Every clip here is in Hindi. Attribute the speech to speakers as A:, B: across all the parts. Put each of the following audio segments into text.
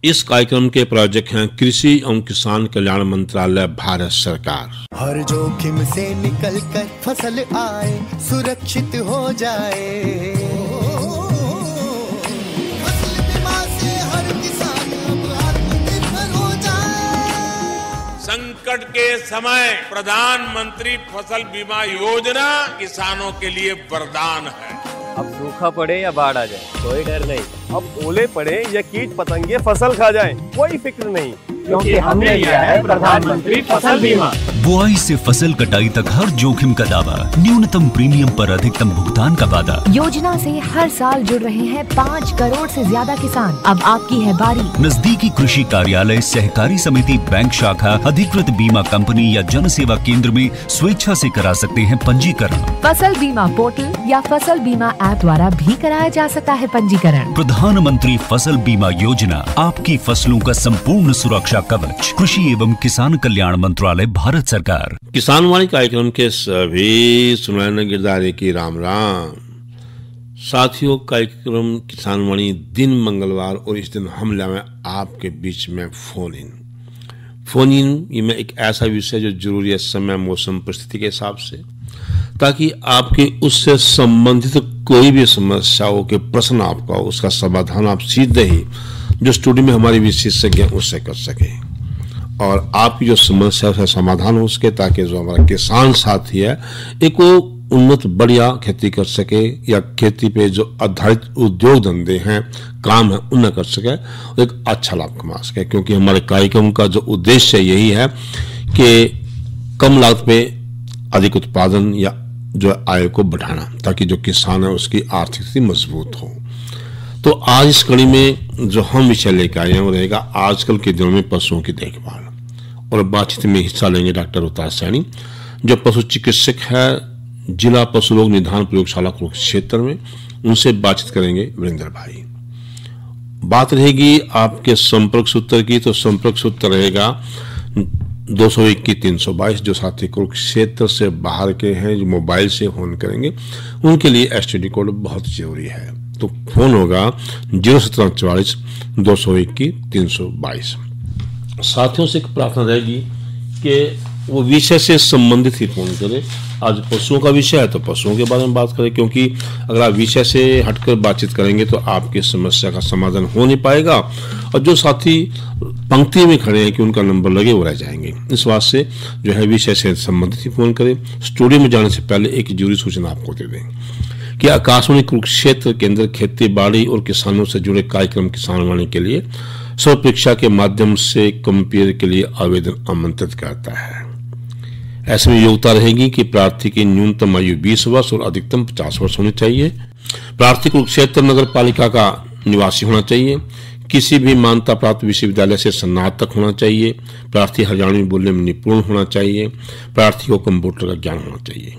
A: इस कार्यक्रम के प्रायोजक हैं कृषि एवं किसान कल्याण मंत्रालय, भारत सरकार।
B: हर जोखिम से निकल कर फसल आए, सुरक्षित हो जाए, फसल बीमा से हर किसान अब आत्मनिर्भर हो जाए।
C: संकट के समय प्रधानमंत्री फसल बीमा योजना किसानों के लिए वरदान है।
D: अब सूखा पड़े या बाढ़ आ जाए कोई डर नहीं, अब ओले पड़े या कीट पतंगे फसल खा जाए कोई फिक्र नहीं, क्योंकि हमने लिया है प्रधानमंत्री फसल बीमा।
E: बुआई से फसल कटाई तक हर जोखिम का दावा, न्यूनतम प्रीमियम पर अधिकतम भुगतान का वादा।
F: योजना से हर साल जुड़ रहे हैं 5 करोड़ से ज्यादा किसान। अब आपकी है बारी।
E: नजदीकी कृषि कार्यालय, सहकारी समिति, बैंक शाखा, अधिकृत बीमा कंपनी या जन सेवा केंद्र में स्वेच्छा से करा सकते हैं पंजीकरण।
F: फसल बीमा पोर्टल या फसल बीमा ऐप द्वारा भी कराया जा सकता है पंजीकरण।
E: प्रधानमंत्री फसल बीमा योजना, आपकी फसलों का संपूर्ण सुरक्षा कवच। कृषि एवं किसान कल्याण मंत्रालय, भारत सरकार।
A: किसान वाणी कार्यक्रम के सभी सुनने गिरदारे की राम राम। साथियों, कार्यक्रम किसान वाणी दिन मंगलवार और इस दिन हम लाए आपके बीच में फोन इन ये में एक ऐसा विषय जो जरूरी है समय, मौसम, परिस्थिति के हिसाब से, ताकि आपके उससे संबंधित कोई भी समस्या हो के प्रश्न आपका हो, उसका समाधान आप सीधे ही जो स्टूडियो में हमारे विशेषज्ञ हैं उससे कर सके और आपकी जो समस्या है समाधान हो उसके, ताकि जो हमारा किसान साथी है एक वो उन्नत बढ़िया खेती कर सके या खेती पे जो आधारित उद्योग धंधे हैं, काम है, उन्हें कर सके और एक अच्छा लाभ कमा सके। क्योंकि हमारे कार्यक्रम का जो उद्देश्य यही है कि कम लागत पे अधिक उत्पादन या जो आय को बढ़ाना, ताकि जो किसान है उसकी आर्थिक स्थिति मजबूत हो। तो आज इस कड़ी में जो हम विषय लेकर आए हैं वो रहेगा आजकल के दिनों में पशुओं की देखभाल, और बातचीत में हिस्सा लेंगे डॉक्टर रोहतास सैनी जो पशु चिकित्सक है जिला पशु रोग निदान प्रयोगशाला कुरुक्षेत्र में। उनसे बातचीत करेंगे वीरेंद्र भाई। बात रहेगी आपके संपर्क सूत्र की, तो संपर्क सूत्र रहेगा 221-322। जो साथी कुरुक्षेत्र से बाहर के हैं जो मोबाइल से फोन करेंगे उनके लिए एसटीडी कोड बहुत जरूरी है, तो फोन होगा 01742-221-322। साथियों से एक प्रार्थना रहेगी कि वो विषय से संबंधित ही फोन करें। आज पशुओं का विषय है तो पशुओं के बारे में बात करें, क्योंकि अगर आप विषय से हटकर बातचीत करेंगे तो आपकी समस्या का समाधान हो नहीं पाएगा और जो साथी पंक्ति में खड़े हैं कि उनका नंबर लगे वो रह जाएंगे। इस बात से जो है विषय से संबंधित ही फोन करें। स्टूडियो में जाने से पहले एक जरूरी सूचना आपको दे दें कि आकाशवाणी कुरुक्षेत्र के अंदर खेती बाड़ी और किसानों से जुड़े कार्यक्रम किसान वाणी के लिए स्व परीक्षा के माध्यम से कंपेयर के लिए आवेदन आमंत्रित करता है। ऐसे में योग्यता रहेगी कि प्रार्थी की न्यूनतम आयु 20 वर्ष और अधिकतम 50 वर्ष होनी चाहिए। प्रार्थी कुरुक्षेत्र नगर पालिका का निवासी होना चाहिए। किसी भी मान्यता प्राप्त विश्वविद्यालय से स्नातक होना चाहिए। प्रार्थी हरियाणवी बोलने में निपुण होना चाहिए। प्रार्थी को कंप्यूटर का ज्ञान होना चाहिए।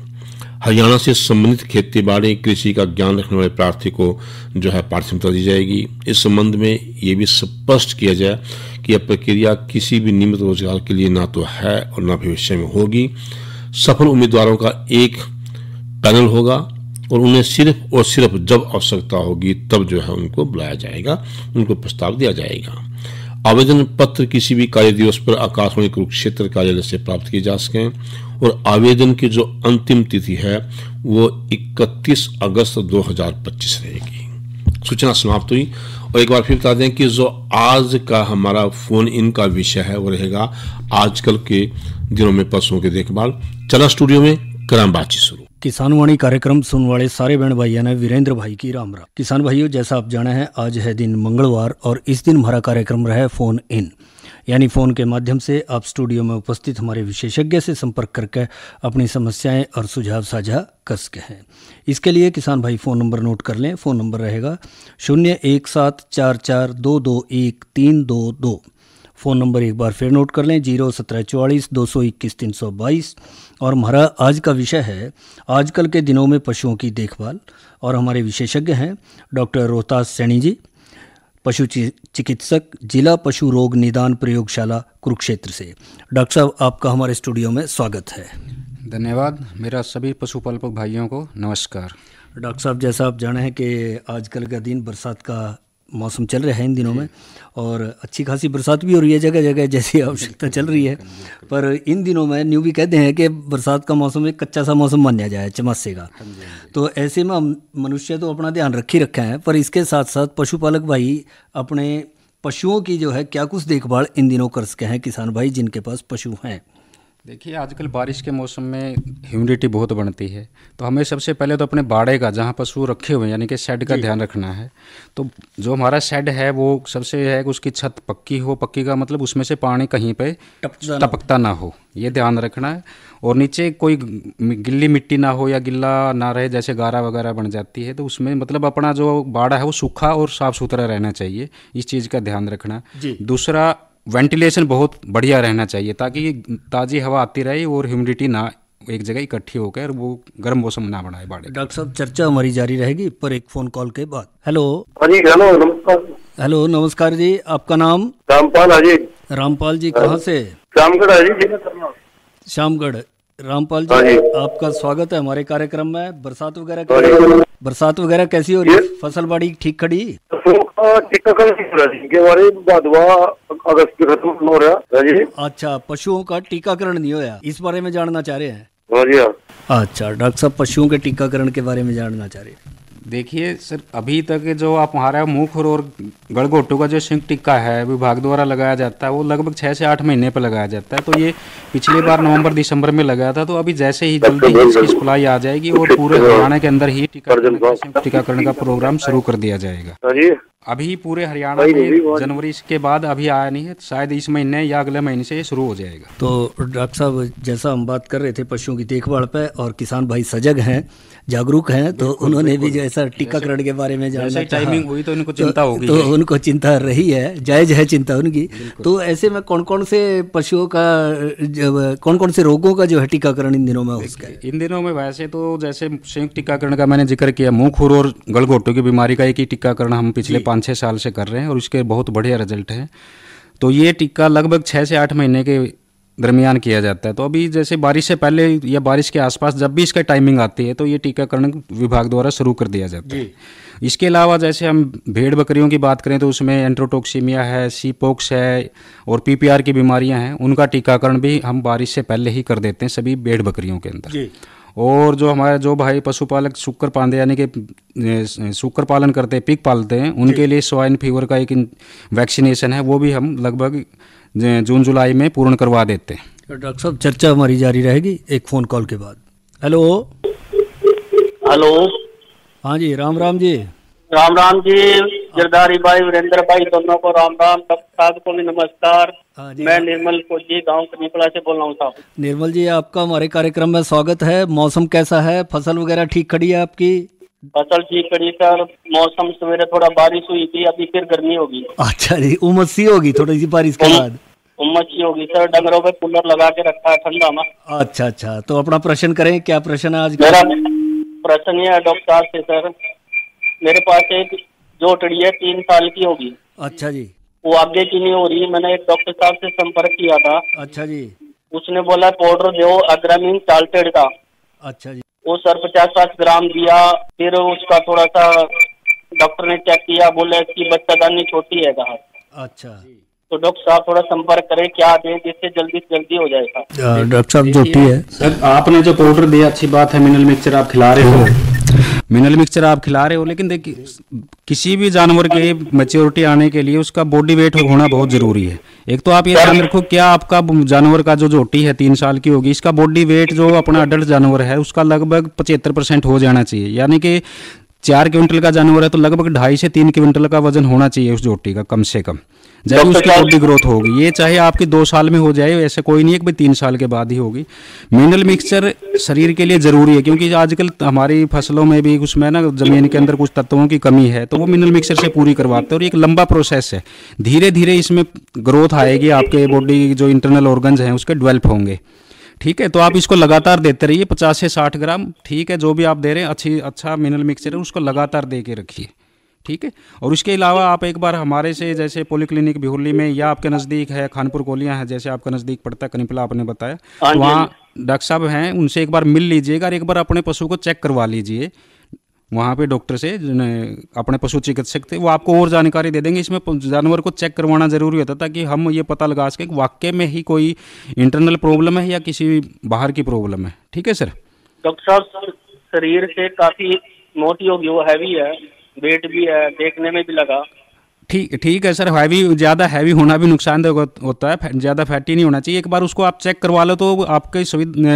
A: हरियाणा से संबंधित खेती बाड़ी कृषि का ज्ञान रखने वाले प्रार्थी को जो है प्राथमिकता दी जाएगी। इस संबंध में ये भी स्पष्ट किया जाए कि यह प्रक्रिया किसी भी नियमित रोजगार के लिए ना तो है और ना भविष्य में होगी। सफल उम्मीदवारों का एक पैनल होगा और उन्हें सिर्फ और सिर्फ जब आवश्यकता होगी तब जो है उनको बुलाया जाएगा, उनको प्रस्ताव दिया जाएगा। आवेदन पत्र किसी भी कार्य दिवस पर आकाशवाणी कुरुक्षेत्र कार्यालय से प्राप्त किए जा सकें और आवेदन की जो अंतिम तिथि है वो 31 अगस्त 2025 रहेगी। सूचना समाप्त हुई और एक बार फिर बता दें कि जो आज का हमारा फोन इन का विषय है वो रहेगा आजकल के दिनों में पशुओं की देखभाल। चला स्टूडियो में कराम बातचीत शुरू।
G: किसान वाणी कार्यक्रम सुनने वाले सारे बहन भाइयों ने वीरेंद्र भाई की राम राम। किसान भाइयों, जैसा आप जाने हैं आज है दिन मंगलवार और इस दिन हमारा कार्यक्रम रहा है फोन इन, यानी फ़ोन के माध्यम से आप स्टूडियो में उपस्थित हमारे विशेषज्ञ से संपर्क करके अपनी समस्याएं और सुझाव साझा कर सके हैं। इसके लिए किसान भाई फ़ोन नंबर नोट कर लें। फ़ोन नंबर रहेगा 01744212322। फ़ोन नंबर एक बार फिर नोट कर लें 0174422212322। और हमारा आज का विषय है आजकल के दिनों में पशुओं की देखभाल और हमारे विशेषज्ञ हैं डॉक्टर रोहतास सैनी जी, पशु चिकित्सक, जिला पशु रोग निदान प्रयोगशाला कुरुक्षेत्र से। डॉक्टर साहब, आपका हमारे स्टूडियो में स्वागत है।
H: धन्यवाद। मेरा सभी पशुपालक भाइयों को नमस्कार।
G: डॉक्टर साहब, जैसा आप जाने हैं कि आजकल का दिन बरसात का मौसम चल रहा है इन दिनों में, और अच्छी खासी बरसात भी हो रही है जगह जगह जैसी आवश्यकता चल रही है। पर इन दिनों में न्यू भी कहते हैं कि बरसात का मौसम एक कच्चा सा मौसम माना जाए, चमासे का। तो ऐसे में हम मनुष्य तो अपना ध्यान रख ही रखा है, पर इसके साथ साथ पशुपालक भाई अपने पशुओं की जो है क्या कुछ देखभाल इन दिनों कर सके हैं किसान भाई जिनके पास पशु हैं?
H: देखिए, आजकल बारिश के मौसम में ह्यूमिडिटी बहुत बढ़ती है, तो हमें सबसे पहले तो अपने बाड़े का, जहाँ पशु रखे हुए हैं यानी कि शेड का ध्यान रखना है। तो जो हमारा शेड है वो सबसे है कि उसकी छत पक्की हो, पक्की का मतलब उसमें से पानी कहीं पे टपकता ना हो, ये ध्यान रखना है। और नीचे कोई गिल्ली मिट्टी ना हो या गिल्ला ना रहे, जैसे गारा वगैरह बन जाती है, तो उसमें मतलब अपना जो बाड़ा है वो सूखा और साफ़ सुथरा रहना चाहिए, इस चीज़ का ध्यान रखना। दूसरा, वेंटिलेशन बहुत बढ़िया रहना चाहिए ताकि ताज़ी हवा आती रहे और ह्यूमिडिटी ना एक जगह इकट्ठी होकर वो गर्म मौसम ना बनाए बाड़े।
G: डॉक्टर साहब, चर्चा हमारी जारी रहेगी पर एक फ़ोन कॉल के बाद। हेलो।
I: हेलो, नमस्कार।
G: हेलो, नमस्कार जी, आपका नाम?
I: रामपाल। हाजी
G: रामपाल जी, कहाँ से?
I: श्यामगढ़। हाजी
G: श्यामगढ़। रामपाल जी, आपका स्वागत है हमारे कार्यक्रम में। बरसात वगैरह कैसी हो रही है? फसल बाड़ी ठीक खड़ी?
I: अगस्त खत्म हो रहा।
G: अच्छा, पशुओं का टीकाकरण नहीं होया, इस बारे में जानना चाह रहे हैं? अच्छा डॉक्टर साहब, पशुओं के टीकाकरण के बारे में जानना चाह रहे हैं।
H: देखिए सर, अभी तक जो आप हमारा मुख और गलघोटू का जो संयुक्त टीका है विभाग द्वारा लगाया जाता है, वो लगभग 6 से 8 महीने पर लगाया जाता है। तो ये पिछली बार नवंबर दिसंबर में लगाया था, तो अभी जैसे ही जल्दी ही इसकी सप्लाई आ जाएगी और पूरे हरियाणा के अंदर ही टीकाकरण का प्रोग्राम शुरू कर दिया जाएगा। अभी पूरे हरियाणा में जनवरी के बाद अभी आया नहीं है, शायद इस महीने या अगले महीने से ये शुरू हो जाएगा।
G: तो डॉक्टर साहब, जैसा हम बात कर रहे थे पशुओं की देखभाल पे, और किसान भाई सजग हैं, जागरूक हैं, तो उन्होंने भी जैसा टीकाकरण के बारे में जानना चाहा,
H: टाइमिंग हुई तो उनको चिंता होगी,
G: तो उनको चिंता रही है, जायज है चिंता उनकी। तो ऐसे में कौन कौन से पशुओं का, कौन कौन से रोगों का जो है टीकाकरण इन दिनों में उसका?
H: इन दिनों में वैसे तो जैसे संयुक्त टीकाकरण का मैंने जिक्र किया, मुंह खुर और गलघोटू की बीमारी का एक ही टीकाकरण हम पिछले 5-6 साल से कर रहे हैं और उसके बहुत बढ़िया रिजल्ट हैं। तो ये टीका लगभग 6 से 8 महीने के दरमियान किया जाता है। तो अभी जैसे बारिश से पहले या बारिश के आसपास जब भी इसका टाइमिंग आती है तो ये टीकाकरण विभाग द्वारा शुरू कर दिया जाता है। इसके अलावा जैसे हम भेड़ बकरियों की बात करें तो उसमें एंट्रोटोक्सीमिया है, सीपोक्स है और पीपीआर की बीमारियां हैं, उनका टीकाकरण भी हम बारिश से पहले ही कर देते हैं सभी भेड़ बकरियों के अंदर। और जो हमारे जो भाई पशुपालक शुक्र पालते यानी कि शुक्र पालन करते हैं, पिग पालते हैं, उनके लिए स्वाइन फीवर का एक वैक्सीनेशन है, वो भी हम लगभग जून जुलाई में पूर्ण करवा देते हैं।
G: डॉक्टर साहब, चर्चा हमारी जारी रहेगी एक फ़ोन कॉल के बाद। हेलो। हाँ जी, राम राम जी।
J: राम जी, गिरधारी भाई, वीरेंद्र भाई, दोनों को राम राम। साहब को भी नमस्कार। मैं निर्मल फौजी गांव कनीपड़ा से बोल रहा हूँ साहब।
G: निर्मल जी, आपका हमारे कार्यक्रम में स्वागत है। मौसम कैसा है? फसल वगैरह ठीक खड़ी है आपकी?
J: फसल ठीक खड़ी सर। मौसम सवेरे थोड़ा बारिश हुई थी, अभी फिर गर्मी होगी।
G: अच्छा जी, उमस सी होगी थोड़ी सी बारिश के बाद?
J: उमस सी होगी सर, डंगरों पे कूलर लगा के रखा है ठंडा में।
G: अच्छा, तो अपना प्रश्न करें, क्या प्रश्न है आज?
J: मेरा प्रश्न ये है डॉक्टर साहब से सर, मेरे पास एक जोटड़ी है 3 साल की होगी।
G: अच्छा जी।
J: वो आगे की नहीं हो रही, मैंने एक डॉक्टर साहब से संपर्क किया था।
G: अच्छा जी।
J: उसने बोला पाउडर दो अग्रामीन चार्टेड का।
G: अच्छा जी।
J: वो सर 50-60 ग्राम दिया, फिर उसका थोड़ा सा डॉक्टर ने चेक किया, बोले इसकी बच्चादानी छोटी है कहा।
G: अच्छा,
J: तो डॉक्टर साहब थोड़ा संपर्क करें, क्या दें जिससे जल्दी से जल्दी हो जाएगा।
G: डॉक्टर साहब, जोटी है
H: सर, आपने जो पाउडर दिया अच्छी बात है, मिनरल मिक्सचर आप खिला रहे हो, लेकिन देखिए किसी भी जानवर के मैच्योरिटी आने के लिए उसका बॉडी वेट होना बहुत जरूरी है। एक तो आप ये ध्यान रखो, क्या आपका जानवर का जो जोटी है 3 साल की होगी, इसका बॉडी वेट जो अपना अडल्ट जानवर है उसका लगभग 75% हो जाना चाहिए। यानी कि 4 क्विंटल का जानवर है तो लगभग 2.5 से 3 क्विंटल का वजन होना चाहिए उस जोटी का कम से कम, जब उसकी बॉडी ग्रोथ होगी। ये चाहे आपके 2 साल में हो जाए, ऐसा कोई नहीं है कि भाई 3 साल के बाद ही होगी। मिनरल मिक्सचर शरीर के लिए ज़रूरी है, क्योंकि आजकल हमारी फसलों में भी उसमें ना ज़मीन के अंदर कुछ तत्वों की कमी है, तो वो मिनरल मिक्सचर से पूरी करवाते हैं। और एक लंबा प्रोसेस है, धीरे धीरे इसमें ग्रोथ आएगी, आपके बॉडी जो इंटरनल ऑर्गन्स हैं उसके डेवलप होंगे। ठीक है, तो आप इसको लगातार देते रहिए, 50 से 60 ग्राम, ठीक है, जो भी आप दे रहे हैं अच्छा मिनरल मिक्सचर है, उसको लगातार दे के रखिए। ठीक है, और उसके अलावा आप एक बार हमारे से जैसे पॉलीक्लिनिक बिहुरली में या आपके नज़दीक है खानपुर कोलियाँ है, जैसे आपका नज़दीक पड़ता है कनीपला आपने बताया, तो वहाँ डॉक्टर साहब हैं, उनसे एक बार मिल लीजिएगा और एक बार अपने पशु को चेक करवा लीजिए। वहाँ पे डॉक्टर से अपने पशु चिकित्सक थे, वो आपको और जानकारी दे देंगे। इसमें जानवर को चेक करवाना ज़रूरी होता है ताकि हम ये पता लगा सकें कि वाकई में ही कोई इंटरनल प्रॉब्लम है या किसी बाहर की प्रॉब्लम है। ठीक है सर।
J: डॉक्टर साहब शरीर से काफ़ी मोटी होगी, वो हैवी है, वेट भी है, देखने में भी लगा।
H: ठीक है सर। ज़्यादा हैवी होना भी नुकसानदेह होता है, ज़्यादा फैटी नहीं होना चाहिए। एक बार उसको आप चेक करवा लो तो आपके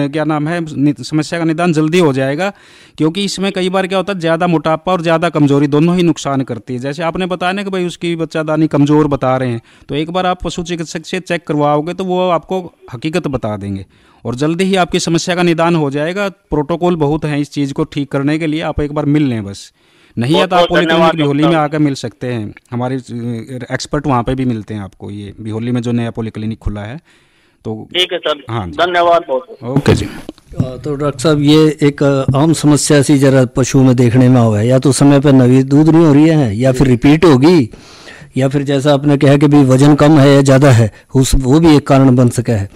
H: क्या नाम है समस्या का निदान जल्दी हो जाएगा, क्योंकि इसमें कई बार क्या होता है ज़्यादा मोटापा और ज़्यादा कमजोरी दोनों ही नुकसान करती है। जैसे आपने बताया ना कि भाई उसकी बच्चादानी कमज़ोर बता रहे हैं, तो एक बार आप पशु चिकित्सक से चेक करवाओगे तो वो आपको हकीकत बता देंगे और जल्दी ही आपकी समस्या का निदान हो जाएगा। प्रोटोकॉल बहुत हैं इस चीज़ को ठीक करने के लिए, आप एक बार मिल लें बस। नहीं है तो आप पॉलीक्लिनिक बिहोली में आकर मिल सकते हैं, हमारे एक्सपर्ट वहाँ पे भी मिलते हैं आपको। ये बिहोली में जो नया पॉलीक्लिनिक खुला है, तो
J: ठीक है सर।
H: हाँ,
J: धन्यवाद बहुत।
H: ओके जी।
G: तो डॉक्टर साहब ये एक आम समस्या सी जरा पशु में देखने में हुआ है, या तो समय पर नवी दूध नहीं हो रही है, या फिर रिपीट होगी, या फिर जैसा आपने कहा कि भी वजन कम है या ज़्यादा है, वो भी एक कारण बन सका है।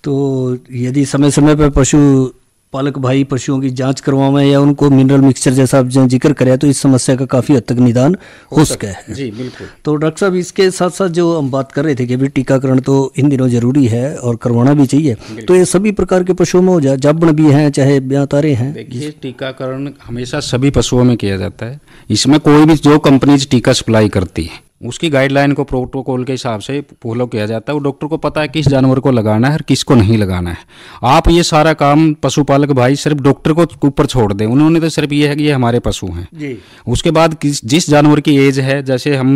G: तो यदि समय समय पर पशु पालक भाई पशुओं की जांच करवाएं या उनको मिनरल मिक्सचर जैसा आप जिक्र करें, तो इस समस्या का काफ़ी हद तक निदान हो सका है।
H: जी बिल्कुल।
G: तो डॉक्टर साहब इसके साथ साथ जो हम बात कर रहे थे कि भी टीकाकरण तो इन दिनों जरूरी है और करवाना भी चाहिए, तो ये सभी प्रकार के पशुओं में हो जाए, जाबण भी हैं चाहे ब्यातारे हैं।
H: देखिए टीकाकरण हमेशा सभी पशुओं में किया जाता है। इसमें कोई भी जो कंपनीज टीका सप्लाई करती है उसकी गाइडलाइन को प्रोटोकॉल के हिसाब से फॉलो किया जाता है। वो डॉक्टर को पता है किस जानवर को लगाना है और किसको नहीं लगाना है। आप ये सारा काम पशुपालक भाई सिर्फ डॉक्टर को ऊपर छोड़ दें, उन्होंने तो सिर्फ ये है कि ये हमारे पशु हैं जी। उसके बाद जिस जानवर की एज है, जैसे हम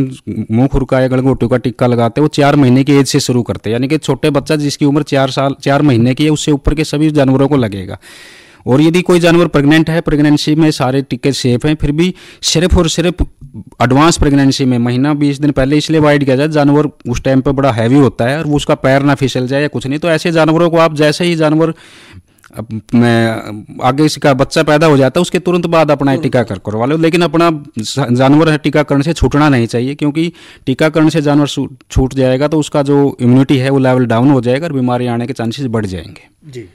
H: मुंह खुरका या गलघोटू का टिक्का लगाते हैं वो 4 महीने की एज से शुरू करते हैं, यानी कि छोटे बच्चा जिसकी उम्र 4 महीने की है उससे ऊपर के सभी जानवरों को लगेगा। और यदि कोई जानवर प्रेग्नेंट है, प्रेगनेंसी में सारे टीके सेफ हैं, फिर भी सिर्फ और सिर्फ एडवांस प्रेगनेंसी में महीना 20 दिन पहले इसलिए वाइड किया जाए, जानवर उस टाइम पर बड़ा हैवी होता है और वो उसका पैर ना फिसल जाए या कुछ नहीं। तो ऐसे जानवरों को आप जैसे ही जानवर आगे इसका बच्चा पैदा हो जाता है उसके तुरंत बाद अपना टीका करवा लो, लेकिन अपना जानवर है टीकाकरण से छूटना नहीं चाहिए, क्योंकि टीकाकरण से जानवर छूट जाएगा तो उसका जो इम्यूनिटी है वो लेवल डाउन हो जाएगा और बीमारी आने के चांसेस बढ़ जाएंगे जी।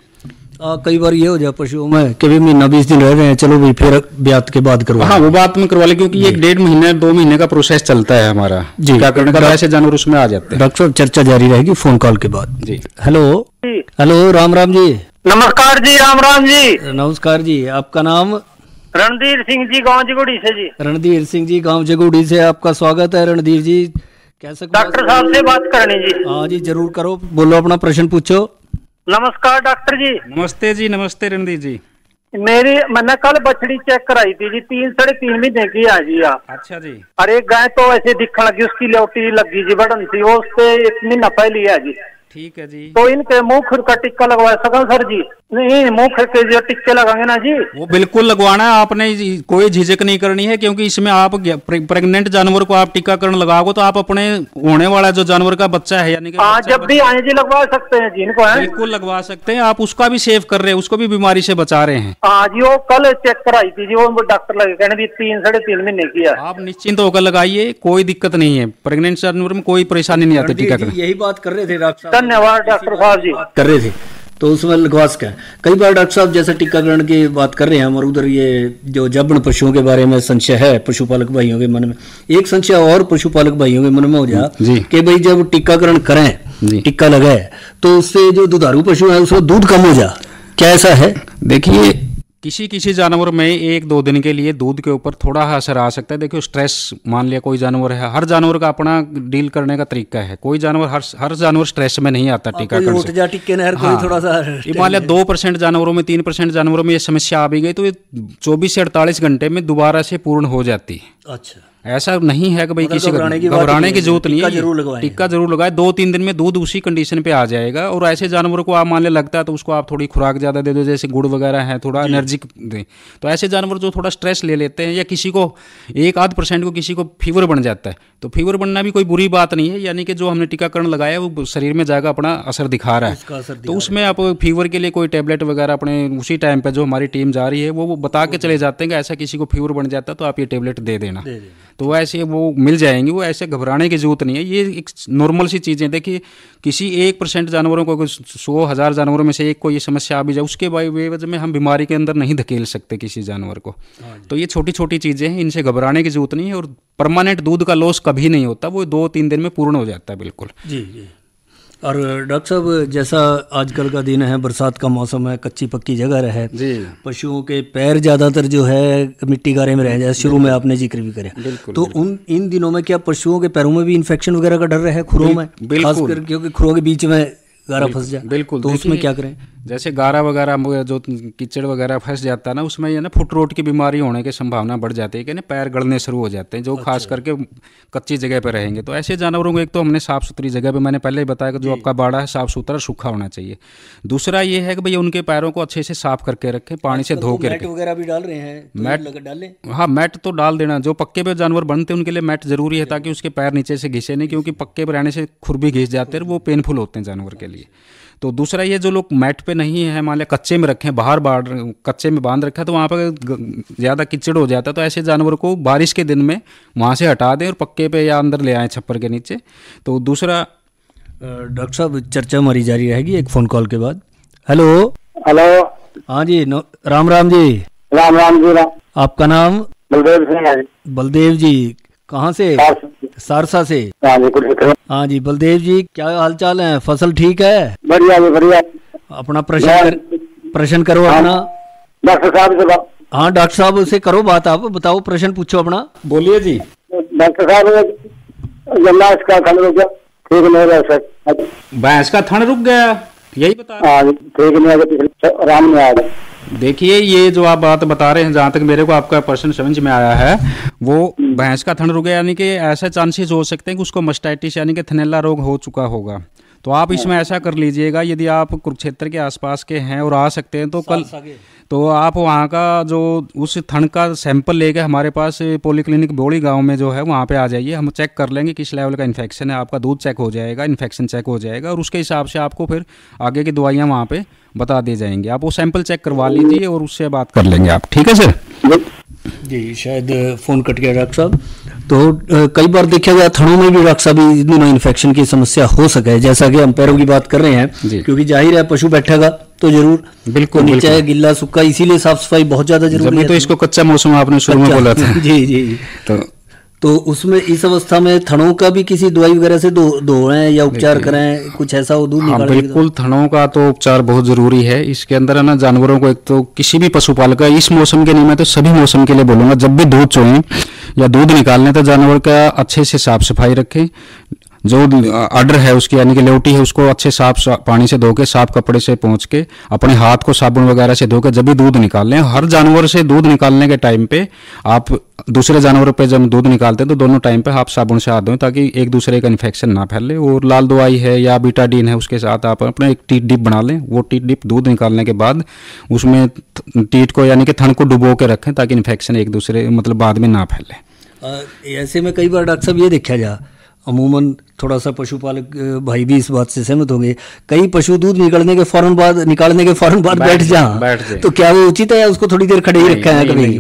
G: कई बार ये हो जाए पशुओं में कि भी महीना 20 दिन रह रहे हैं, चलो भाई फिर ब्यात के बाद करवा।
H: हाँ वो बात में करवा ले, क्योंकि ये 1.5 महीने 2 महीने का प्रोसेस चलता है हमारा टीकाकरण का, ऐसे जानवर उसमें आ जाते हैं।
G: डॉक्टर साहब चर्चा जारी रहेगी फोन कॉल के बाद जी। हेलो राम राम जी।
J: नमस्कार जी। राम राम जी।
G: नमस्कार जी। आपका नाम?
J: रणधीर सिंह जी, गांव जगोड़ी से जी।
G: रणधीर सिंह जी गांव जगोड़ी से आपका स्वागत है। रणधीर जी कैसे?
J: डॉक्टर साहब से बात करनी जी।
G: हाँ जी जरूर करो, बोलो अपना प्रश्न पूछो।
J: नमस्कार डॉक्टर जी।
H: नमस्ते जी। नमस्ते रणदीप जी।
J: मैंने कल बछड़ी चेक कराई थी जी, 3-3.5 महीने की है जी।
H: अच्छा जी।
J: अरे गाय तो ऐसे दिखने लगी, उसकी ल्योटी लगी जी बढ़न थी, वो उससे 1 महीना पहले है जी।
H: ठीक है जी।
J: तो इनके मुंह खुर का टिक्का लगवा सका सर जी? नहीं, मुंह खुर के जो टिक्के लगाएंगे ना जी
H: वो बिल्कुल लगवाना है, आपने कोई झिझक नहीं करनी है, क्योंकि इसमें आप प्रेग्नेंट जानवर को आप टीकाकरण लगाओगे तो आप अपने होने वाला जो जानवर का बच्चा है यानी कि
J: जब भी आए जी लगवा सकते हैं जी इनको।
H: बिल्कुल लगवा सकते हैं, आप उसका भी सेव कर रहे हैं, उसको भी बीमारी से बचा रहे हैं।
J: हाँ जी वो कल चेक कराई थी जी, वो डॉक्टर लगे कहने भी 3-3.5 महीने की है।
H: आप निश्चिंत होकर लगाइए, कोई दिक्कत नहीं है, प्रेग्नेंट जानवर में कोई परेशानी नहीं आती टीकाकरण।
G: यही बात कर रहे थे डॉक्टर साहब।
J: धन्यवाद डॉक्टर साहब जी।
G: कर रहे थे तो उसमें लगवा सका। कई बार डॉक्टर साहब जैसे टीकाकरण की बात कर रहे हैं हम, और उधर ये जो जबन पशुओं के बारे में संशय है पशुपालक भाइयों के मन में, एक संशय और पशुपालक भाइयों के मन में हो जा कि भाई जब टीकाकरण करें, टीका लगाए तो उससे जो दुधारू पशु है उसमें दूध कम हो जा, क्या ऐसा है?
H: देखिए किसी जानवर में 1-2 दिन के लिए दूध के ऊपर थोड़ा असर आ सकता है। देखिए स्ट्रेस, मान लिया कोई जानवर है, हर जानवर का अपना डील करने का तरीका है, कोई जानवर हर जानवर स्ट्रेस में नहीं आता टीकाकरण से।
G: थोड़ा सा
H: मान लिया 2% जानवरों में 3% जानवरों में ये समस्या आ भी गई तो ये 24 से 48 घंटे में दोबारा से पूर्ण हो जाती है। अच्छा, ऐसा नहीं है कि भाई किसी घबराने की जरूरत नहीं है, टिक्का जरूर लगाए। 2-3 दिन में दूध उसी कंडीशन पे आ जाएगा। और ऐसे जानवरों को आप मान ले लगता है तो उसको आप थोड़ी खुराक ज़्यादा दे दो, जैसे गुड़ वगैरह है, थोड़ा एनर्जिक दे। तो ऐसे जानवर जो थोड़ा स्ट्रेस ले लेते हैं, या किसी को 1-8% को किसी को फीवर बन जाता है, तो फीवर बनना भी कोई बुरी बात नहीं है, यानी कि जो हमने टीकाकरण लगाया वो शरीर में जाएगा अपना असर दिखा रहा है। तो उसमें आप फीवर के लिए कोई टेबलेट वगैरह अपने उसी टाइम पर जो हमारी टीम जा रही है वो बता के चले जाते हैं कि ऐसा किसी को फीवर बन जाता है तो आप ये टेबलेट दे देना। तो ऐसे वो मिल जाएंगे, वो ऐसे घबराने की जरूरत नहीं है। ये एक नॉर्मल सी चीज़ें, देखिए किसी 1% जानवरों को, 100,000 जानवरों में से एक को ये समस्या आ भी जाए, उसके वजह में हम बीमारी के अंदर नहीं धकेल सकते किसी जानवर को। तो ये छोटी छोटी चीज़ें हैं, इनसे घबराने की जरूरत नहीं है। और परमानेंट दूध का लॉस कभी नहीं होता, वो 2-3 दिन में पूर्ण हो जाता है। बिल्कुल
G: जी। और डॉक्टर साहब, जैसा आजकल का दिन है, बरसात का मौसम है, कच्ची पक्की जगह है जी, पशुओं के पैर ज़्यादातर जो है मिट्टी गारे में रह जाए, शुरू में आपने जिक्र भी करा। तो इन दिनों में क्या पशुओं के पैरों में भी इन्फेक्शन वगैरह का डर है, खुरों में खासकर, क्योंकि खुरों के बीच में गारा फंस जाए?
H: बिल्कुल।
G: तो उसमें क्या करें?
H: जैसे गारा वगैरह जो कीचड़ वगैरह फंस जाता है ना, उसमें ये ना फुट रोट की बीमारी होने की संभावना बढ़ जाती है कि ना पैर गलने शुरू हो जाते हैं, जो खास करके कच्ची जगह पर रहेंगे। तो ऐसे जानवरों को एक तो हमने साफ़ सुथरी जगह पे, मैंने पहले ही बताया कि जो आपका बाड़ा है साफ़ सुथरा सूखा होना चाहिए। दूसरा ये है कि भैया उनके पैरों को अच्छे से साफ करके रखें, पानी से धो के रखें।
G: मैट वगैरह भी डाल रहे हैं,
H: मैट डालें? हाँ, मैट तो डाल देना। जो पक्के पे जानवर बनते हैं उनके लिए मैट जरूरी है, ताकि उसके पैर नीचे से घिसे नहीं, क्योंकि पक्के पे रहने से खुर भी घिस जाते हैं, वो पेनफुल होते हैं जानवर के लिए। तो दूसरा ये, जो लोग मैट पे नहीं है, मान लिया कच्चे में रखें, बाहर कच्चे में बांध रखा, तो वहाँ पर ज़्यादा कीचड़ हो जाता है, तो ऐसे जानवर को बारिश के दिन में वहाँ से हटा दें और पक्के पे या अंदर ले आएँ छप्पर के नीचे। तो दूसरा
G: डॉक्टर साहब, चर्चा हमारी जारी रहेगी एक फ़ोन कॉल के बाद। हेलो। हाँ जी, राम राम जी।
I: राम जी।
G: आपका नाम?
I: बलदेव सिंह है।
G: बलदेव जी, कहाँ से? सारसा से। हाँ जी बलदेव जी, क्या हाल चाल है? फसल ठीक है?
I: बढ़िया जी, बढ़िया।
G: अपना प्रश्न करो अपना।
I: डॉक्टर साहब से बात?
G: हाँ, डॉक्टर साहब से करो बात, आप बताओ, प्रश्न पूछो अपना।
H: बोलिए जी।
I: डॉक्टर साहब, इसका थन रुक गया, ठीक नहीं रहा सर।
H: भैंस का थन रुक गया, यही बता
I: रहे? ठीक नहीं आया, आराम नहीं आया।
H: देखिए, ये जो आप बात बता रहे हैं, जहाँ तक मेरे को आपका प्रश्न समझ में आया है, वो भैंस का थन रुक गया, यानी कि ऐसे चांसेस हो सकते हैं कि उसको मस्टाइटिस यानी कि थनैला रोग हो चुका होगा। तो आप इसमें ऐसा कर लीजिएगा, यदि आप कुरुक्षेत्र के आसपास के हैं और आ सकते हैं, तो कल तो आप वहाँ का जो उस थन का सैंपल लेके हमारे पास पॉलीक्लिनिक बोड़ी गांव में जो है वहाँ पे आ जाइए, हम चेक कर लेंगे किस लेवल का इन्फेक्शन है। आपका दूध चेक हो जाएगा, इन्फेक्शन चेक हो जाएगा, और उसके हिसाब से आपको फिर आगे की दवाइयाँ वहाँ पे बता दी जाएंगी। आप वो सैंपल चेक करवा लीजिए और उससे बात कर लेंगे आप। ठीक है सर
G: जी। शायद फ़ोन कट गया डॉक्टर साहब। तो कई बार देखा गया थनों में भी डॉक्टर साहब इन्फेक्शन की समस्या हो सके, जैसा कि हम पैरों की बात कर रहे हैं, क्योंकि जाहिर है पशु बैठेगा तो जरूर
H: बिल्कुल
G: नीचे गिल्ला सूखा, इसीलिए साफ सफाई बहुत ज्यादा जरूरी है।
H: तो इसको कच्चा मौसम आपने शुरू में बोला था।
G: जी जी। तो उसमें इस अवस्था में थनों का भी किसी दवाई वगैरह से धोएं या उपचार करें, कुछ ऐसा हो? दूध निकालने?
H: बिल्कुल, थनों का तो उपचार बहुत जरूरी है। इसके अंदर है ना, जानवरों को, एक तो किसी भी पशुपालक का, इस मौसम के नहीं, मैं तो सभी मौसम के लिए बोलूंगा, जब भी दूध चोएं या दूध निकालने तो जानवर का अच्छे से साफ सफाई रखें। जो अडर है उसकी यानी कि लेवटी है, उसको अच्छे साफ पानी से धो के, साफ कपड़े से पोंछ के, अपने हाथ को साबुन वगैरह से धो के जब भी दूध निकाल लें। हर जानवर से दूध निकालने के टाइम पे आप दूसरे जानवरों पे जब दूध निकालते हैं तो दोनों टाइम पे आप साबुन से हाथ धोएं, ताकि एक दूसरे का इन्फेक्शन ना फैले। और लाल दवाई है या बीटाडीन है, उसके साथ आप अपना एक टीट डिप बना लें। वो टीट डिप दूध निकालने के बाद उसमें टीट को यानी कि थन को डुबो के रखें, ताकि इन्फेक्शन एक दूसरे मतलब बाद में ना फैले।
G: ऐसे में कई बार डॉक्टर साहब ये देखा जा, अमूमन थोड़ा सा पशुपालक भाई भी इस बात से सहमत होंगे, कई पशु दूध निकालने के फौरन बाद बैठ जाए, तो क्या वो उचित है या उसको थोड़ी देर खड़े ही रखा है? कभी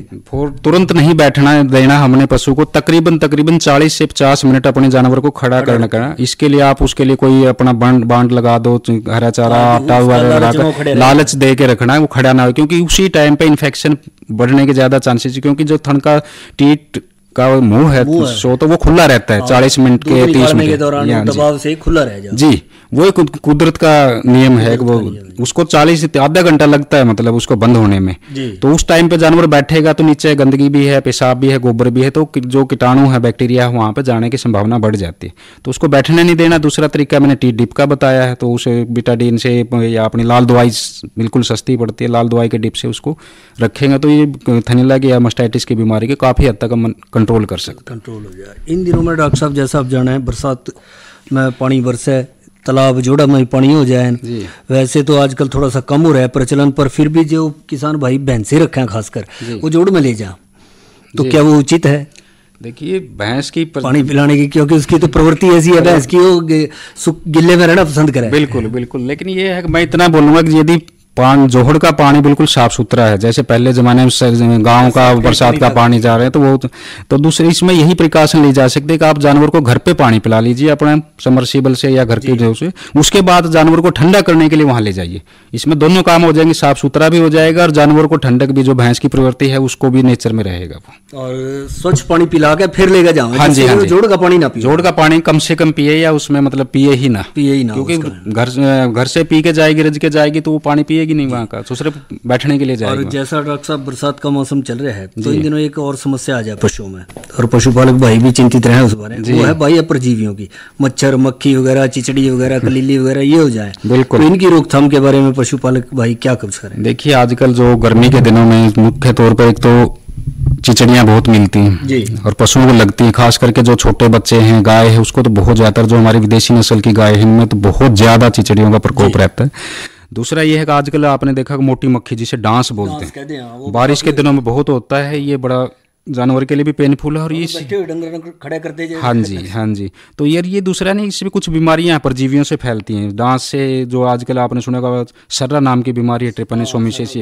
H: तुरंत नहीं बैठना देना हमने पशु को, तकरीबन 40 से 50 मिनट अपने जानवर को खड़ा करना करना। इसके लिए आप उसके लिए कोई अपना बांड लगा दो, हरा चारा, आटा वगैरह लालच दे के रखना है, वो खड़ा ना हो, क्योंकि उसी टाइम पे इन्फेक्शन बढ़ने के ज्यादा चांसेस, क्योंकि जो थन का टीट का मुंह है तो वो खुला रहता है 40 मिनट के 30 मिनट के दौरान
G: दबाव से खुला रह जाए।
H: जी, वो एक कुदरत का नियम है कि वो उसको 40 से आधा घंटा लगता है मतलब उसको बंद होने में। तो उस टाइम पे जानवर बैठेगा तो नीचे गंदगी भी है, पेशाब भी है, गोबर भी है, तो जो कीटाणु है, बैक्टीरिया है, वहाँ पे जाने की संभावना बढ़ जाती है। तो उसको बैठने नहीं देना। दूसरा तरीका मैंने टी डिप का बताया है, तो उसे बीटाडीन से या अपनी लाल दवाई बिल्कुल सस्ती पड़ती है, लाल दवाई के डिप से उसको रखेंगे तो ये थैलेला की या मास्टाइटिस की बीमारी के काफ़ी हद तक हम कंट्रोल कर सकते,
G: कंट्रोल हो जाए। इन दिनों में डॉक्टर साहब जैसा आप जाना है, बरसात में पानी बरसे, तालाब जोड़ा में पानी हो जाए, वैसे तो आजकल थोड़ा सा कम हो रहा है प्रचलन, पर फिर भी जो किसान भाई भैंसे रखे हैं खासकर, वो जोड़ में ले जाए, तो क्या वो उचित है?
H: देखिए, भैंस की
G: पानी पिलाने की, क्योंकि उसकी तो प्रवृत्ति ऐसी है भैंस की, वो गिल्ले में रहना पसंद करे।
H: बिल्कुल बिल्कुल, लेकिन ये है कि मैं इतना बोलूँगा कि यदि जोहड़ का पानी बिल्कुल साफ सुथरा है, जैसे पहले जमाने में गांव का बरसात का पानी जा रहे हैं, तो वो तो दूसरे इसमें यही प्रिकॉशन ली जा सकती है कि आप जानवर को घर पे पानी पिला लीजिए अपने सबमर्सिबल से या घर के जो से, उसके बाद जानवर को ठंडा करने के लिए वहां ले जाइए। इसमें दोनों काम हो जाएंगे, साफ सुथरा भी हो जाएगा और जानवर को ठंडक भी, जो भैंस की प्रवृत्ति है उसको भी नेचर में रहेगा वो।
G: और स्वच्छ पानी पिला के फिर लेगा जाओ।
H: हाँ जी, हाँ जी।
G: जोड़ का पानी ना पिए,
H: जोड़ का पानी कम से कम पिए, या उसमें मतलब पिए ही ना, क्योंकि घर से पी के जाएगी, रज के जाएगी, तो वो पानी पिएगी नहीं वहाँ का, दूसरे बैठने के लिए जाएगी।
G: और जैसा डॉक्टर साहब बरसात का मौसम चल रहा है, तो इन दिनों एक और समस्या आ जाए पशुओं में, और पशुपालक भाई भी चिंतित रहे उस बारे में, वो है बाह्य परजीवियों की, मच्छर, मक्खी वगैरह, चिचड़ी वगैरह, कलीली वगैरह, ये हो जाए।
H: बिल्कुल।
G: तो इनकी रोकथाम के बारे में पशुपालक भाई क्या कुछ करें?
H: देखिए, आजकल जो गर्मी के दिनों में मुख्य तौर पर एक तो चिचड़ियाँ बहुत मिलती हैं और पशुओं को लगती हैं, खास करके जो छोटे बच्चे हैं, गाय है, उसको तो बहुत ज्यादा, जो हमारी विदेशी नस्ल की गाय है, इनमें तो बहुत ज्यादा चिचड़ियों का प्रकोप रहता है। दूसरा ये है कि आजकल आपने देखा कि मोटी मक्खी, जिसे डांस बोलते हैं, बारिश के दिनों में बहुत होता है, ये बड़ा जानवर के लिए भी पेनफुल है। और ये
G: खड़े करते हैं।
H: हाँ जी, हाँ जी। तो यार ये दूसरा नहीं, इसमें कुछ बीमारियां परजीवियों से फैलती हैं, डांस से, जो आजकल आपने सुना होगा सर्रा नाम की बीमारी है, ट्रिपैनोसोमियासिस,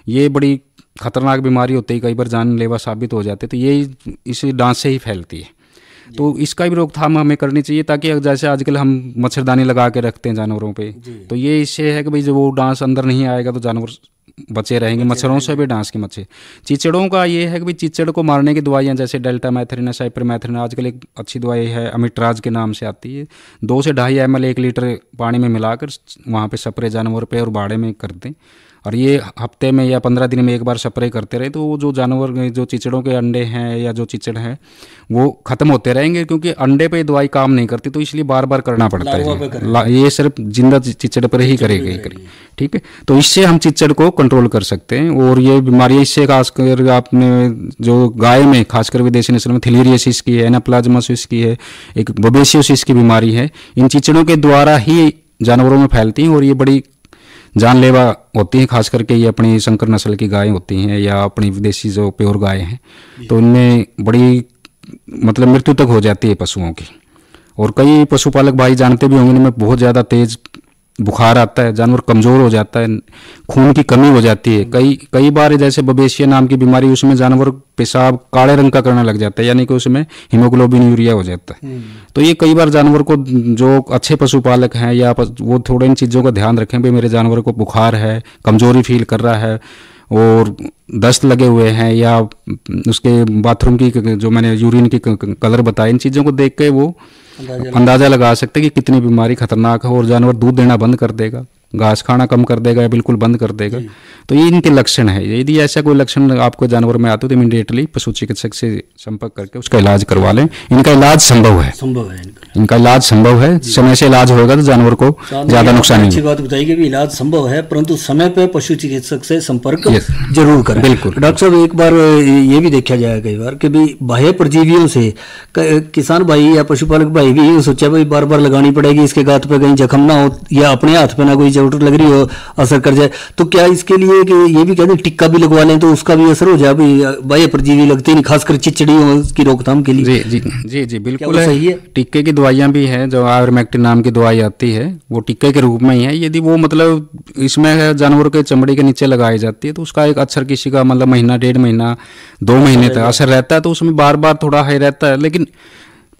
H: ये बड़ी खतरनाक बीमारी होती है, कई बार जानलेवा साबित हो जाते, तो ये इसी डांस से ही फैलती है। तो इसका भी रोकथाम हमें करनी चाहिए, ताकि जैसे आजकल हम मच्छरदानी लगा के रखते हैं जानवरों पे, तो ये इससे है कि भाई जब वो डांस अंदर नहीं आएगा तो जानवर बचे रहेंगे मच्छरों से भी, डांस के मच्छर। चिचड़ों का ये है कि भाई चिचड़ को मारने की दवाइयाँ जैसे डेल्टामेथरिन, साइपरमेथरिन, आजकल एक अच्छी दवाई है अमिट्राज के नाम से आती है, 2 से 2.5 ml 1 लीटर पानी में मिलाकर वहाँ पे स्प्रे जानवर पे और बाड़े में कर दें, और ये हफ्ते में या 15 दिन में एक बार स्प्रे करते रहे, तो वो जो जानवर, जो चिचड़ों के अंडे हैं या जो चिचड़ हैं, वो खत्म होते रहेंगे, क्योंकि अंडे पे दवाई काम नहीं करती, तो इसलिए बार बार करना पड़ता है। ये सिर्फ जिंदा चिचड़ पर ही करेगी, ठीक है। तो इससे हम चिचड़ को कंट्रोल कर सकते हैं। और ये बीमारियाँ इससे खासकर आपने जो गाय में, खासकर विदेशी नस्ल में थिलेरियोसिस की है, एनाप्लाज्मासिस की है, एक बबेसियोसिस की बीमारी है, इन चिचड़ों के द्वारा ही जानवरों में फैलती हैं और ये बड़ी जानलेवा होती हैं। खास करके ये अपनी संकर नस्ल की गायें होती हैं या अपनी विदेशी जो प्योर गाय हैं, तो इनमें बड़ी मतलब मृत्यु तक हो जाती है पशुओं की। और कई पशुपालक भाई जानते भी होंगे, इनमें बहुत ज़्यादा तेज बुखार आता है, जानवर कमज़ोर हो जाता है, खून की कमी हो जाती है। कई बार जैसे बबेसिया नाम की बीमारी, उसमें जानवर पेशाब काले रंग का करने लग जाता है, यानी कि उसमें हीमोग्लोबिन यूरिया हो जाता है। तो ये कई बार जानवर को, जो अच्छे पशुपालक हैं या वो थोड़ा इन चीज़ों का ध्यान रखें, भाई मेरे जानवर को बुखार है, कमज़ोरी फील कर रहा है और दस्त लगे हुए हैं, या उसके बाथरूम की जो मैंने यूरिन की कलर बताए, इन चीज़ों को देख के वो अंदाज़ा लगा सकते हैं कि कितनी बीमारी खतरनाक है। और जानवर दूध देना बंद कर देगा, घास खाना कम कर देगा या बिल्कुल बंद कर देगा। तो ये इनके लक्षण है। यदि ऐसा कोई लक्षण आपको जानवर में आते हो तो इमीडिएटली पशु चिकित्सक से संपर्क करके उसका इलाज करवा लें। इनका इलाज संभव है, इनका इलाज संभव है। समय से इलाज होगा तो जानवर को ज्यादा नुकसान नहीं।
G: अच्छी बात बताई कि इलाज संभव है, परंतु समय पे पशु चिकित्सक से संपर्क जरूर करें।
H: बिल्कुल
G: डॉक्टर साहब, एक बार ये भी देखा जाए कई बार कि भाई बाह्य परजीवियों से किसान भाई या पशुपालक भाई भी ये सोचा भाई बार बार लगानी पड़ेगी, इसके गात पे कहीं जख्म ना हो या अपने हाथ पे ना कोई चोट लग रही हो, असर कर जाए, तो क्या इसके लिए कि ये भी कहते हैं टिक्का भी लगवा लें तो उसका भी असर हो जाए? बाह्य परजीवी लगते नहीं, खासकर चिचड़ियों की रोकथाम के लिए।
H: जी बिल्कुल सही है। टिक्के की दवाइयाँ भी हैं, जो आयुर्मेक्टिन नाम की दवाई आती है, वो टिक्के के रूप में ही है। यदि वो मतलब इसमें जानवर के चमड़ी के नीचे लगाई जाती है तो उसका एक असर किसी का मतलब महीना, 1.5 महीना, 2 महीने तक असर रहता है, तो उसमें बार बार थोड़ा हाई रहता है। लेकिन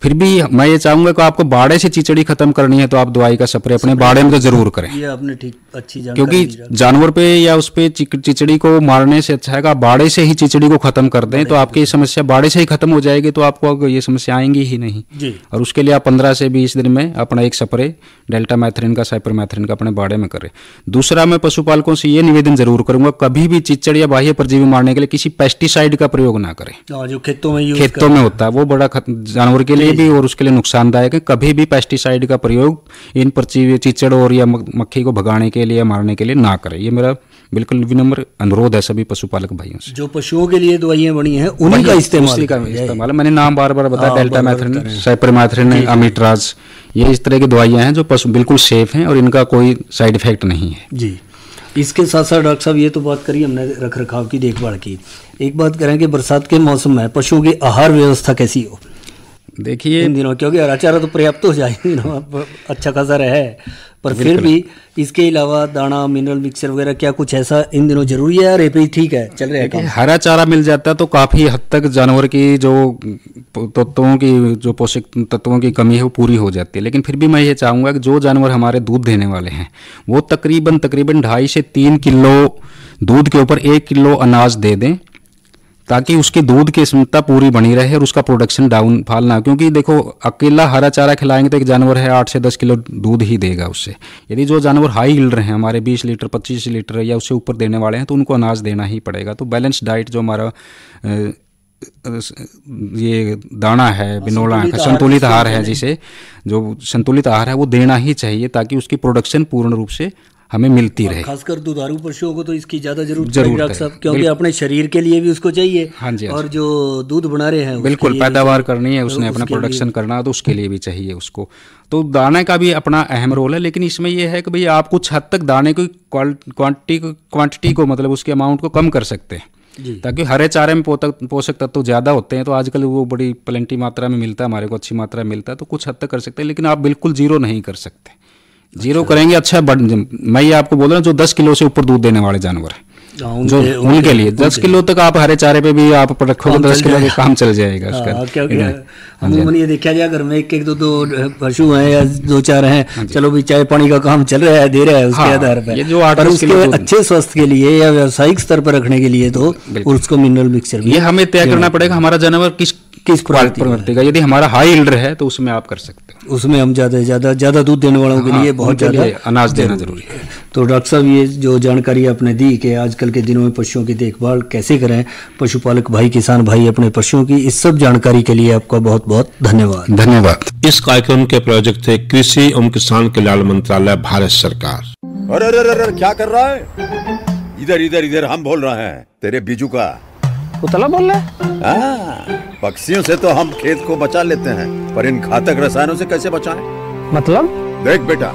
H: फिर भी मैं ये चाहूंगा कि आपको बाड़े से चिचड़ी खत्म करनी है तो आप दवाई का स्प्रे अपने बाड़े में तो जरूर करें।
G: ये आपने ठीक अच्छी जानकारी,
H: क्योंकि जानवर पे या उस पे चिचड़ी को मारने से अच्छा है कि आप बाड़े से ही चिचड़ी को खत्म कर दें, तो आपकी समस्या बाड़े से ही खत्म हो जाएगी, तो आपको ये समस्या आएंगी ही नहीं। और उसके लिए आप 15 से 20 दिन में अपना एक स्प्रे डेल्टामेथरिन का, साइपरमेथरिन का अपने बाड़े में करें। दूसरा, मैं पशुपालकों से ये निवेदन जरूर करूंगा, कभी भी चिचड़ या बाह्य परजीवी मारने के लिए किसी पेस्टिसाइड का प्रयोग ना करें।
G: जो खेतों
H: में होता है वो बड़ा जानवर के लिए भी और उसके लिए नुकसानदायक है। कभी भी पेस्टिसाइड का प्रयोग इन परजीवी, चिचड़ और या मक्खी को भगाने के लिए, मारने के लिए ना करें। ये मेरा बिल्कुल विनम्र अनुरोध है सभी पशुपालक भाइयों से।
G: जो पशुओं के लिए दवाइयां बनी हैं उनका इस्तेमाल,
H: मैंने नाम बार बार बताया, डेल्टामेथरिन, साइपरमेथरिन, अमिट्राज, ये इस तरह की दवाइयां हैं जो पशु बिल्कुल सेफ हैं और इनका कोई साइड इफेक्ट नहीं है।
G: जी, इसके साथ साथ डॉक्टर साहब ये तो बात करी हमने रख रखाव की, देखभाल की, एक बात करें कि बरसात के मौसम में पशुओं की आहार व्यवस्था कैसी हो?
H: देखिए
G: इन दिनों, क्योंकि हरा चारा तो पर्याप्त हो जाए अच्छा खासा रहे, पर फिर भी इसके अलावा दाना, मिनरल मिक्सचर वगैरह क्या कुछ ऐसा इन दिनों जरूरी है, रेपी ठीक है चल रहा है?
H: हरा चारा मिल जाता है तो काफ़ी हद तक जानवर की जो पोषक तत्वों की कमी है वो पूरी हो जाती है। लेकिन फिर भी मैं ये चाहूँगा कि जो जानवर हमारे दूध देने वाले हैं वो तकरीबन 2.5 से 3 किलो दूध के ऊपर 1 किलो अनाज दे दें, ताकि उसकी दूध की क्षमता पूरी बनी रहे और उसका प्रोडक्शन डाउनफॉल ना हो। क्योंकि देखो अकेला हरा चारा खिलाएंगे तो एक जानवर है 8 से 10 किलो दूध ही देगा उससे। यदि जो जानवर हाई यील्ड रहे हैं हमारे 20 लीटर 25 लीटर या उससे ऊपर देने वाले हैं तो उनको अनाज देना ही पड़ेगा। तो बैलेंस डाइट जो हमारा ये दाना है, बिनोला का संतुलित आहार है, जिसे जो संतुलित आहार है वो देना ही चाहिए ताकि उसकी प्रोडक्शन पूर्ण रूप से हमें मिलती रहे।
G: खासकर दुधारू पशुओं को तो इसकी ज़्यादा जरूरत है डॉक्टर साहब, क्योंकि अपने शरीर के लिए भी उसको चाहिए।
H: हाँ जी,
G: और जो दूध बना रहे हैं
H: बिल्कुल पैदावार करनी है, उसने अपना प्रोडक्शन करना है तो उसके लिए भी चाहिए उसको। तो दाने का भी अपना अहम रोल है, लेकिन इसमें यह है कि भाई आप कुछ हद तक दाने की क्वांटिटी को मतलब उसके अमाउंट को कम कर सकते हैं, ताकि हरे चारे में पोषक तत्व ज़्यादा होते हैं तो आजकल वो बड़ी प्लेंटी मात्रा में मिलता है, हमारे को अच्छी मात्रा में मिलता है, तो कुछ हद तक कर सकते हैं। लेकिन आप बिल्कुल जीरो नहीं कर सकते। जीरो करेंगे अच्छा मैं ये आपको बोल रहा हूँ जो 10 किलो से ऊपर दूध देने वाले जानवर हैं जो उनके लिए 10 किलो तक आप हरे चारे पे भी आप रखोगे 10 किलो का काम चल जाएगा उसका।
G: अमूमन ये देखा जाए घर में एक दो पशु हैं या 2-4 हैं, चलो भी चाय पानी का काम चल रहा है, दे रहा है उसके आधार पर उसके अच्छे स्वास्थ्य के लिए या व्यावसायिक स्तर पर रखने के लिए तो उसको मिनरल मिक्सचर
H: ये हमें तय करना पड़ेगा हमारा जानवर किस प्रवृत्ति का। यदि हमारा हाई यील्ड है तो उसमें आप कर सकते हैं,
G: उसमें हम ज्यादा दूध देने वालों के लिए बहुत ज्यादा
H: अनाज देना जरूरी है।
G: तो डॉक्टर साहब ये जो जानकारी आपने दी कि आजकल के दिनों में पशुओं की देखभाल कैसे करें, पशुपालक भाई किसान भाई अपने पशुओं की, इस सब जानकारी के लिए आपका बहुत बहुत धन्यवाद।
A: इस कार्यक्रम के प्रायोजक थे कृषि एवं किसान कल्याण मंत्रालय, भारत सरकार।
K: अरे क्या कर रहा है? इधर हम बोल रहे हैं तेरे बीजू का
L: उतला बोल रहे?
K: पक्षियों से तो हम खेत को बचा लेते हैं, पर इन घातक रसायनों से कैसे बचाएं?
L: मतलब?
K: देख बेटा,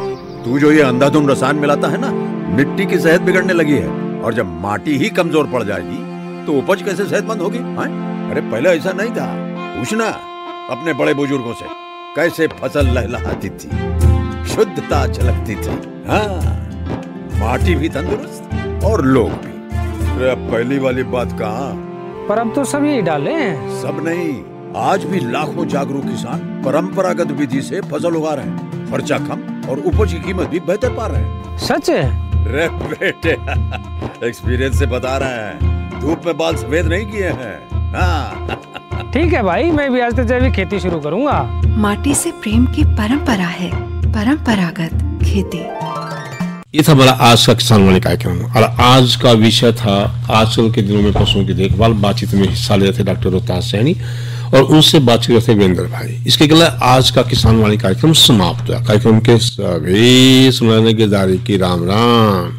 K: तू जो ये अंधाधुंध रसायन मिलाता है ना, मिट्टी की सेहत बिगड़ने लगी है। और जब माटी ही कमजोर पड़ जाएगी तो उपज कैसे सेहतमंद होगी? अरे पहले ऐसा नहीं था। पूछना अपने बड़े बुजुर्गों से, कैसे फसल लहलहाती थी, शुद्धता झलकती थी। माटी भी तंदुरुस्त और लोग भी। पहली वाली बात कहाँ,
L: पर अब तो सब यही डाले हैं।
K: सब नहीं, आज भी लाखों जागरूक किसान परंपरागत विधि से फसल उगा रहे हैं, खर्चा कम और उपज की कीमत भी बेहतर पा रहे हैं।
L: सच है?
K: रे बेटे एक्सपीरियंस से बता रहे हैं, धूप में बाल सफेद नहीं किए हैं।
L: ठीक है भाई, मैं भी आज से जैविक खेती शुरू करूंगा।
M: माटी से प्रेम की परंपरा है, परंपरागत खेती।
A: ये था हमारा आज का किसान वाणी कार्यक्रम और आज का विषय था आजकल के दिनों में पशुओं की देखभाल। बातचीत में हिस्सा ले रहे थे डॉक्टर रोहतास सैनी और उनसे बातचीत करते वीरेंद्र भाई। इसके अगला आज का किसान वाणी कार्यक्रम समाप्त हुआ। कार्यक्रम के सभी सुनने के दारी की राम राम।